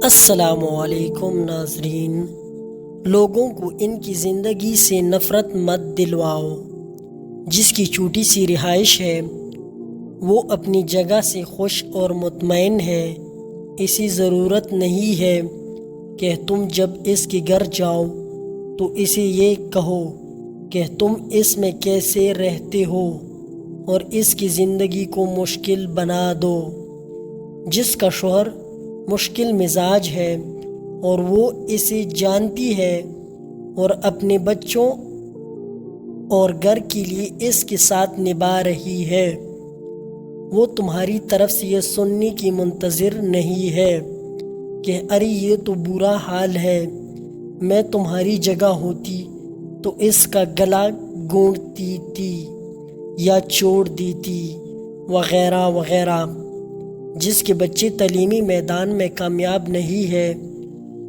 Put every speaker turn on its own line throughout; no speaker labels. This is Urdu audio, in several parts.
السلام علیکم ناظرین، لوگوں کو ان کی زندگی سے نفرت مت دلواؤ۔ جس کی چھوٹی سی رہائش ہے وہ اپنی جگہ سے خوش اور مطمئن ہے۔ اسی ضرورت نہیں ہے کہ تم جب اس کے گھر جاؤ تو اسے یہ کہو کہ تم اس میں کیسے رہتے ہو اور اس کی زندگی کو مشکل بنا دو۔ جس کا شوہر مشکل مزاج ہے اور وہ اسے جانتی ہے اور اپنے بچوں اور گھر کے لیے اس کے ساتھ نبھا رہی ہے، وہ تمہاری طرف سے یہ سننے کی منتظر نہیں ہے کہ ارے یہ تو برا حال ہے، میں تمہاری جگہ ہوتی تو اس کا گلا گھونٹتی تھی یا چھوڑ دیتی وغیرہ وغیرہ۔ جس کے بچے تعلیمی میدان میں کامیاب نہیں ہے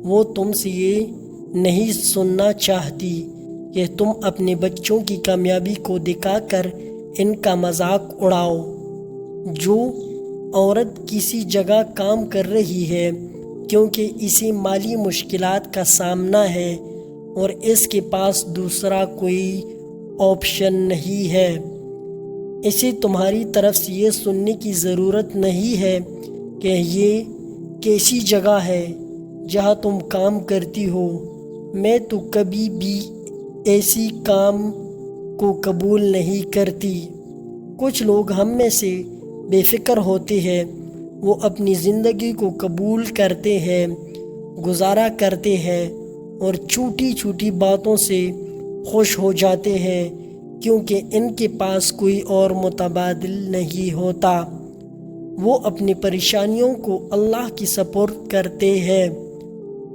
وہ تم سے یہ نہیں سننا چاہتی کہ تم اپنے بچوں کی کامیابی کو دکھا کر ان کا مذاق اڑاؤ۔ جو عورت کسی جگہ کام کر رہی ہے کیونکہ اسے مالی مشکلات کا سامنا ہے اور اس کے پاس دوسرا کوئی آپشن نہیں ہے، اسے تمہاری طرف سے یہ سننے کی ضرورت نہیں ہے کہ یہ کیسی جگہ ہے جہاں تم کام کرتی ہو، میں تو کبھی بھی ایسی کام کو قبول نہیں کرتی۔ کچھ لوگ ہم میں سے بے فکر ہوتے ہیں، وہ اپنی زندگی کو قبول کرتے ہیں، گزارا کرتے ہیں اور چھوٹی چھوٹی باتوں سے خوش ہو جاتے ہیں کیونکہ ان کے پاس کوئی اور متبادل نہیں ہوتا۔ وہ اپنی پریشانیوں کو اللہ کی سپرد کرتے ہیں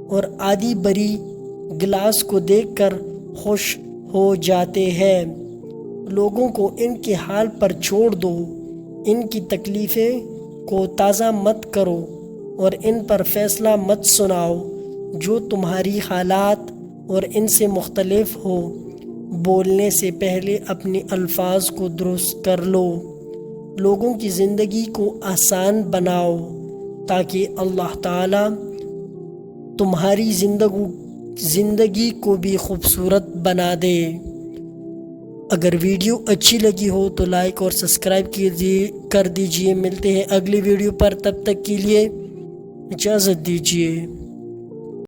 اور آدھی بری گلاس کو دیکھ کر خوش ہو جاتے ہیں۔ لوگوں کو ان کے حال پر چھوڑ دو، ان کی تکلیفیں کو تازہ مت کرو اور ان پر فیصلہ مت سناؤ جو تمہاری حالات اور ان سے مختلف ہو۔ بولنے سے پہلے اپنے الفاظ کو درست کر لو، لوگوں کی زندگی کو آسان بناؤ تاکہ اللہ تعالی تمہاری زندگی کو بھی خوبصورت بنا دے۔ اگر ویڈیو اچھی لگی ہو تو لائک اور سبسکرائب کر دیجئے۔ ملتے ہیں اگلی ویڈیو پر، تب تک کے لیے اجازت دیجئے۔